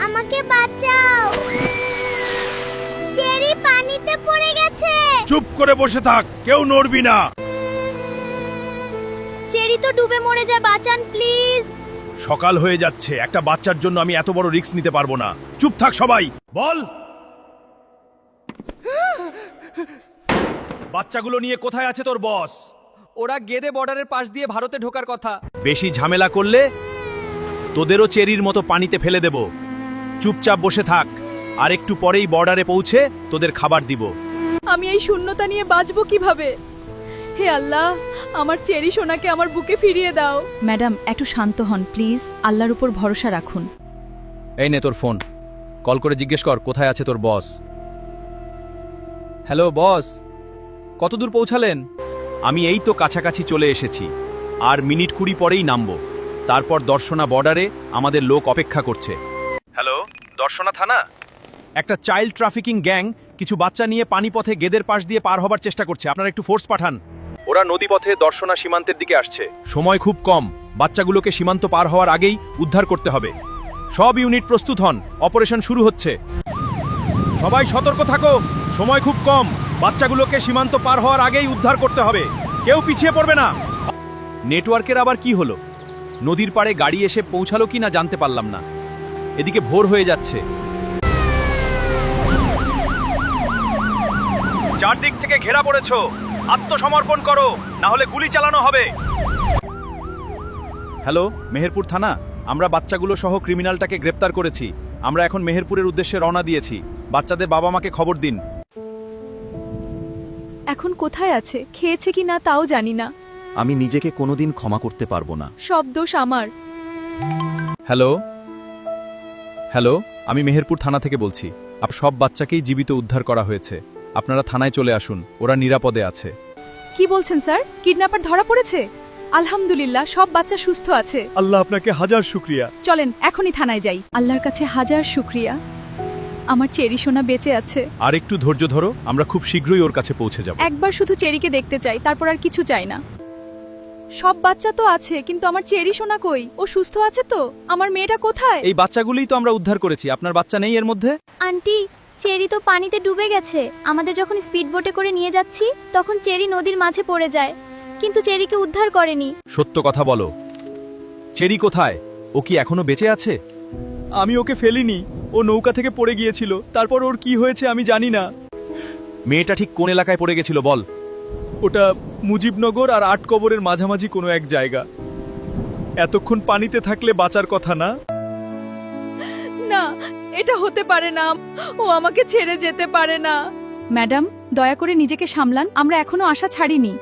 আমাকে বাঁচাও, চেরি পানিতে পড়ে গেছে। চুপ করে বসে থাক, কেউ নড়বি না। চেরি তো ডুবে মরে যায়, বাঁচান প্লিজ। সকাল হয়ে যাচ্ছে, একটা বাচ্চার জন্য আমি এত বড় রিস্ক নিতে পারবো না। চুপ থাক সবাই। বল, বাচ্চাগুলো নিয়ে কোথায় আছে তোর বস? ওরা গেদে বর্ডারের পাশ দিয়ে ভারতে ঢোকার কথা। বেশি ঝামেলা করলে তোদেরও চেরির মতো পানিতে ফেলে দেব। চুপচাপ বসে থাক, আর একটু পরেই বর্ডারে পৌঁছে তোদের খাবার দিব। আমি এই শূন্যতা নিয়ে বাঁচবো কিভাবে? হে আল্লাহ, আমার চেরি সোনাকে আমার বুকে ফিরিয়ে দাও। ম্যাডাম, একটু শান্ত হন প্লিজ, আল্লাহর উপর ভরসা রাখুন। এই নে তোর ফোন, কল করে জিজ্ঞেস কর কোথায় আছে তোর বস। হ্যালো বস, কত দূর পৌঁছালেন? আমি এই তো কাছাকাছি চলে এসেছি, আর মিনিট 20 পরেই নামবো। তারপর দর্শনা বর্ডারে আমাদের লোক অপেক্ষা করছে। হ্যালো, দর্শনা থানা। একটা চাইল্ড ট্রাফিকিং গ্যাং কিছু বাচ্চা নিয়ে পানিপথে গেদের পাশ দিয়ে পার হবার চেষ্টা করছে। আপনারা একটু ফোর্স পাঠান। ওরা নদীপথে দর্শনা সীমান্তের দিকে আসছে। সময় খুব কম, বাচ্চাগুলোকে সীমান্ত পার হওয়ার আগেই উদ্ধার করতে হবে। সব ইউনিট প্রস্তুত হন, অপারেশন শুরু হচ্ছে। সবাই সতর্ক থাকো, সময় খুব কম, বাচ্চাগুলোকে সীমান্ত পার হওয়ার আগেই উদ্ধার করতে হবে। কেউ পিছিয়ে পড়বে না। নেটওয়ার্কের আবার কি হলো? নদীর পাড়ে গাড়ি এসে পৌঁছালো কি না জানতে পারলাম না। এদিকে ভোর হয়ে যাচ্ছে। চারদিক থেকে ঘেরা পড়েছো, আত্মসমর্পণ করো, না হলে গুলি চালানো হবে। হ্যালো, মেহেরপুর থানা। আমরা বাচ্চাগুলো সহ ক্রিমিনালটাকে গ্রেপ্তার করেছি। আমরা এখন মেহেরপুরের উদ্দেশ্যে রওনা দিয়েছি। বাচ্চাদের বাবা মাকে খবর দিন। এখন কোথায় আছে, খেয়েছে কি না তাও জানি না। আমি নিজেকে কোনোদিন ক্ষমা করতে পারবো না। সব দোষ আমার। হ্যালো হ্যালো, আমি মেহেরপুর থানা থেকে বলছি। সব বাচ্চাকেই জীবিত উদ্ধার করা হয়েছে। আপনারা থানায় চলে আসুন, ওরা নিরাপদে আছে। কি বলছেন স্যার? কিডন্যাপার ধরা পড়েছে? আলহামদুলিল্লাহ, সব বাচ্চা সুস্থ আছে। আল্লাহ আপনাকে হাজার শুকরিয়া। চলেন এখনই থানায় যাই। আল্লাহর কাছে হাজার শুকরিয়া, আমার চেরি সোনা বেঁচে আছে। আর একটু ধৈর্য ধরো, আমরা খুব শীঘ্রই ওর কাছে পৌঁছে যাব। একবার শুধু চেরিকে দেখতে চাই, তারপর আর কিছু চাই না। সব বাচ্চা তো আছে, কিন্তু আমার চেরি সোনা কই? ও সুস্থ আছে তো? আমার মেয়েটা কোথায়? এই বাচ্চাগুলোই তো আমরা উদ্ধার করেছি। আপনার বাচ্চা নেই এর মধ্যে? আন্টি, চেরি তো পানিতে ডুবে গেছে। আমাদের যখন স্পিড বোটে করে নিয়ে যাচ্ছি, তখন চেরি নদীর মাঝে পড়ে যায়, কিন্তু চেরিকে উদ্ধার করেনি। সত্য কথা বলো, চেরি কোথায়? ও কি এখনো বেঁচে আছে? আমি ওকে ফেলিনি, ও নৌকা থেকে পড়ে গিয়েছিল। তারপর ওর কি হয়েছে আমি জানি না। মেয়েটা ঠিক কোন এলাকায় পড়ে গেছিল বল? ওটা মুজিবনগর আর আটকবরের মাঝামাঝি কোনো এক জায়গা। এতক্ষণ পানিতে থাকলে বাঁচার কথা না। না, এটা হতে পারে না। ও আমাকে ছেড়ে যেতে পারে না। ম্যাডাম, দয়া করে নিজেকে সামলান, আমরা এখনো আশা ছাড়িনি।